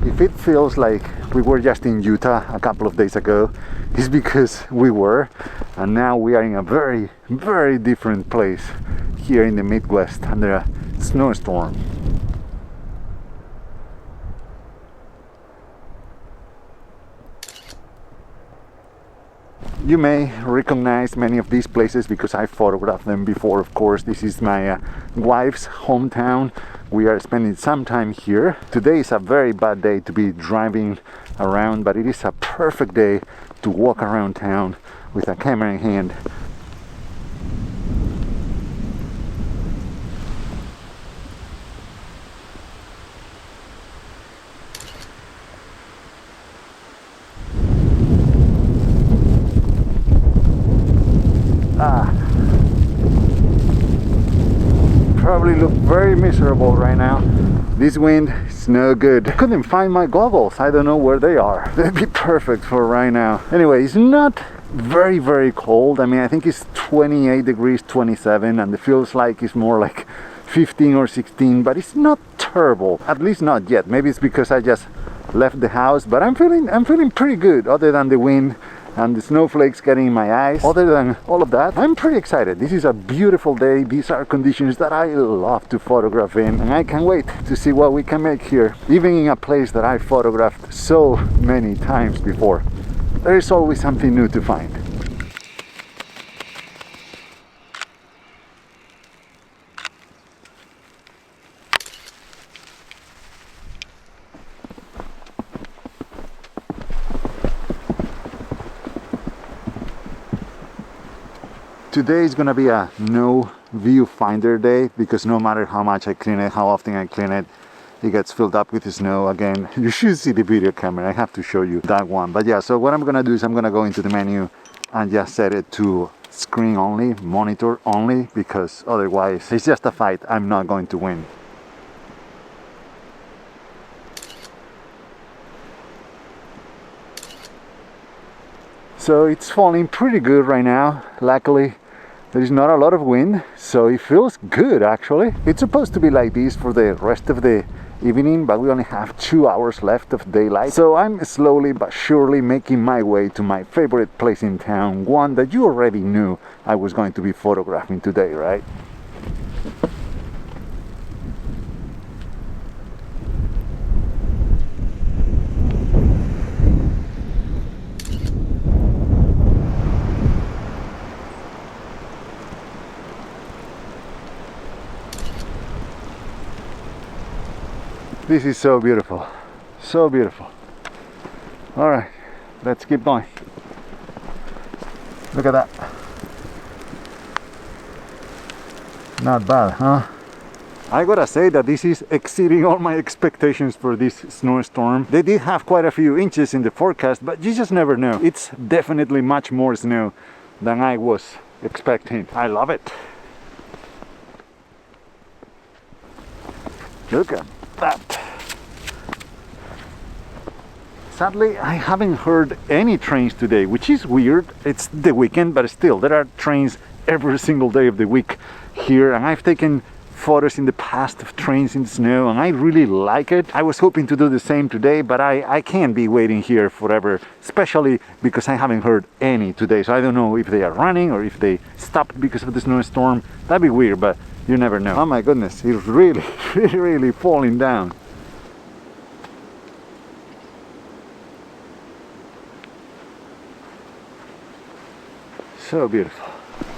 If it feels like we were just in Utah a couple of days ago, it's because we were, and now we are in a very, very different place here in the Midwest under a snowstorm. You may recognize many of these places because I photographed them before. Of course, this is my wife's hometown. We are spending some time here. Today is a very bad day to be driving around, but it is a perfect day to walk around town with a camera in hand. Probably look very miserable right now. This wind is no good. I couldn't find my goggles. I don't know where they are. They'd be perfect for right now. Anyway, it's not very, very cold. I mean, I think it's 28 degrees, 27, and it feels like it's more like 15 or 16, but it's not terrible. At least not yet. Maybe it's because I just left the house, but I'm feeling pretty good, other than the wind and the snowflakes getting in my eyes. Other than all of that, I'm pretty excited. This is a beautiful day. These are conditions that I love to photograph in, and I can't wait to see what we can make here. Even in a place that I photographed so many times before, there is always something new to find. Today is gonna be a no viewfinder day because no matter how much I clean it, how often I clean it, it gets filled up with snow again. You should see the video camera. I have to show you that one. But yeah, so what I'm gonna do is I'm gonna go into the menu and just set it to screen only, monitor only, because otherwise it's just a fight. I'm not going to win. So it's falling pretty good right now. Luckily, there is not a lot of wind, so it feels good actually. It's supposed to be like this for the rest of the evening, but we only have 2 hours left of daylight. So I'm slowly but surely making my way to my favorite place in town, one that you already knew I was going to be photographing today, right? This is so beautiful, so beautiful. All right, let's keep going. Look at that. Not bad, huh? I gotta say that this is exceeding all my expectations for this snowstorm. They did have quite a few inches in the forecast, but you just never know. It's definitely much more snow than I was expecting. I love it. Look at that. Sadly, I haven't heard any trains today, which is weird. It's the weekend, but still, there are trains every single day of the week here, and I've taken photos in the past of trains in the snow, and I really like it. I was hoping to do the same today, but I can't be waiting here forever, especially because I haven't heard any today. So I don't know if they are running or if they stopped because of the snowstorm. That'd be weird, but you never know. Oh my goodness, it's really, really falling down. So beautiful.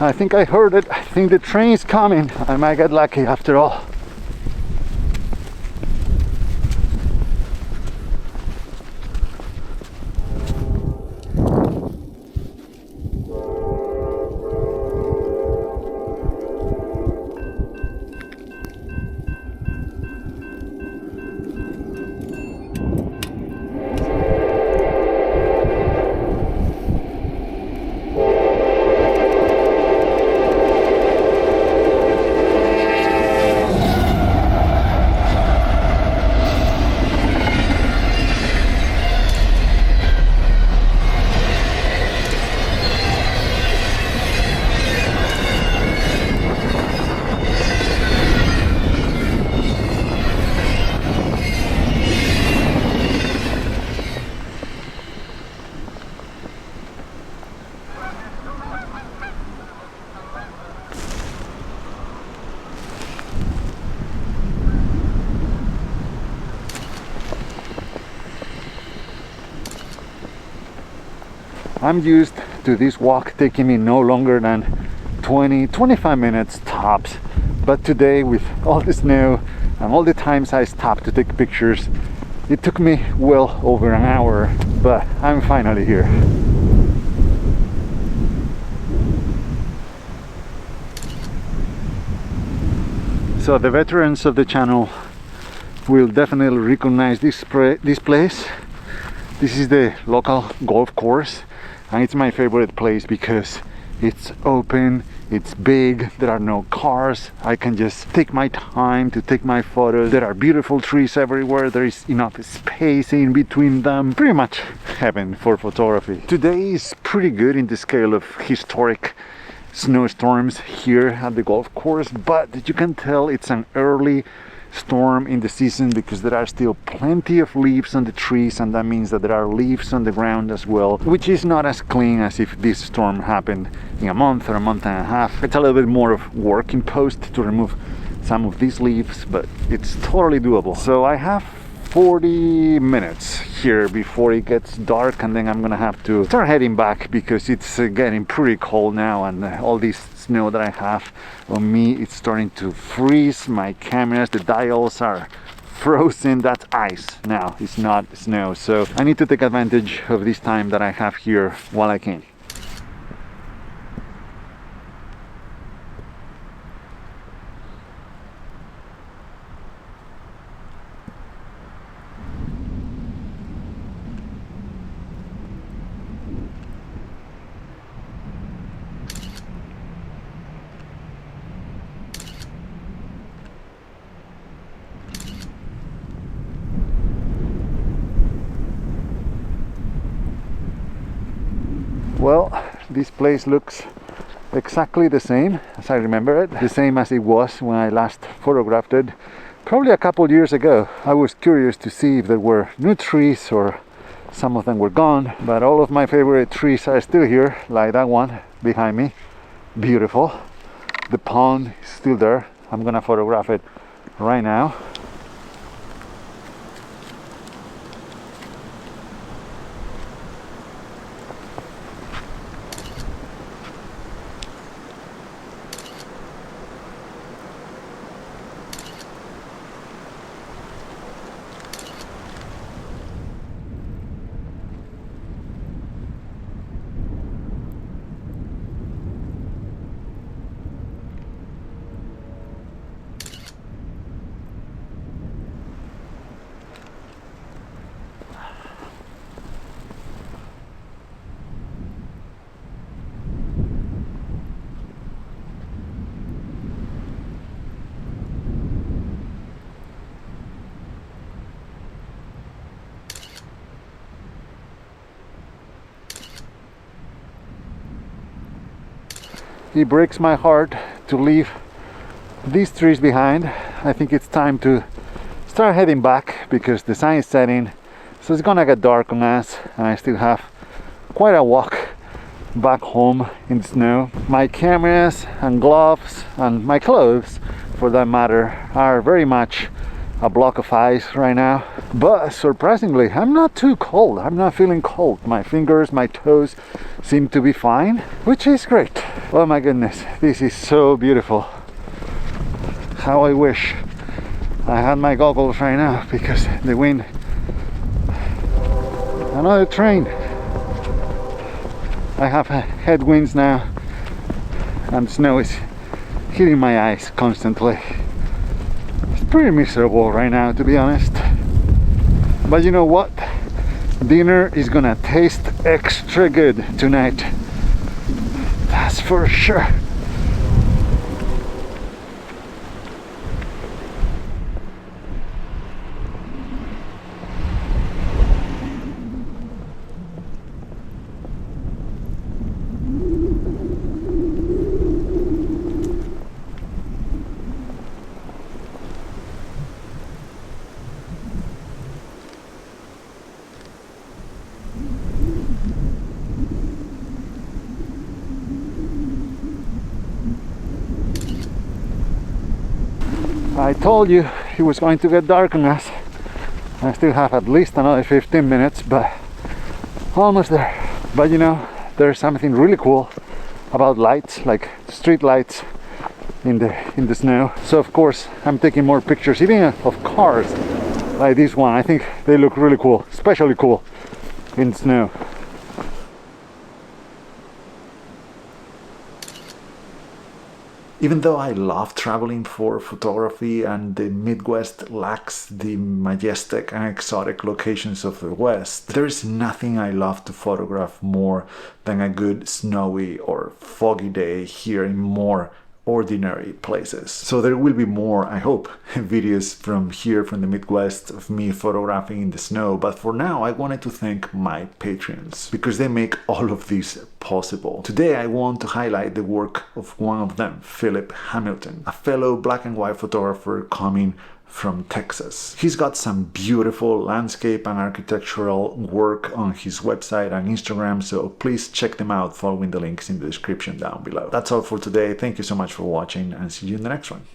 I think I heard it. I think the train's coming. I might get lucky after all. I'm used to this walk taking me no longer than 20-25 minutes tops, but today with all the snow and all the times I stopped to take pictures, it took me well over an hour, but I'm finally here. So the veterans of the channel will definitely recognize this place. This is the local golf course, and it's my favorite place because it's open, it's big, there are no cars, I can just take my time to take my photos. There are beautiful trees everywhere, there is enough space in between them. Pretty much heaven for photography. Today is pretty good in the scale of historic snowstorms here at the golf course, but you can tell it's an early storm in the season because there are still plenty of leaves on the trees, and that means that there are leaves on the ground as well, which is not as clean as if this storm happened in a month or a month and a half. It's a little bit more of work in post to remove some of these leaves, but it's totally doable. So I have 40 minutes here before it gets dark, and then I'm gonna have to start heading back because it's getting pretty cold now, and all this snow that I have on me, it's starting to freeze. My cameras, the dials are frozen. That's ice now, it's not snow, so I need to take advantage of this time that I have here while I can. Well, this place looks exactly the same as I remember it, the same as it was when I last photographed it, probably a couple years ago. I was curious to see if there were new trees or some of them were gone, but all of my favorite trees are still here, like that one behind me, beautiful. The pond is still there. I'm gonna photograph it right now. It breaks my heart to leave these trees behind. I think it's time to start heading back because the sun is setting, so it's gonna get dark on us, and I still have quite a walk back home in the snow. My cameras and gloves and my clothes, for that matter, are very much a block of ice right now, but surprisingly I'm not too cold. I'm not feeling cold. My fingers, my toes seem to be fine, which is great. Oh my goodness, this is so beautiful. How I wish I had my goggles right now because the wind. Another train. I have headwinds now and snow is hitting my eyes constantly. It's pretty miserable right now, to be honest, but you know what, dinner is gonna taste extra good tonight, that's for sure. I told you it was going to get dark on us. I still have at least another 15 minutes, but almost there. But you know, there's something really cool about lights, like street lights in the snow. So of course I'm taking more pictures, even of cars like this one. I think they look really cool, especially cool in snow. Even though I love traveling for photography and the Midwest lacks the majestic and exotic locations of the West, there is nothing I love to photograph more than a good snowy or foggy day here in more ordinary places. So there will be more, I hope, videos from here, from the Midwest, of me photographing in the snow. But for now, I wanted to thank my patrons because they make all of this possible. Today, I want to highlight the work of one of them, Phillip Hamilton, a fellow black and white photographer coming from Texas. He's got some beautiful landscape and architectural work on his website and Instagram, so please check them out following the links in the description down below. That's all for today. Thank you so much for watching and see you in the next one.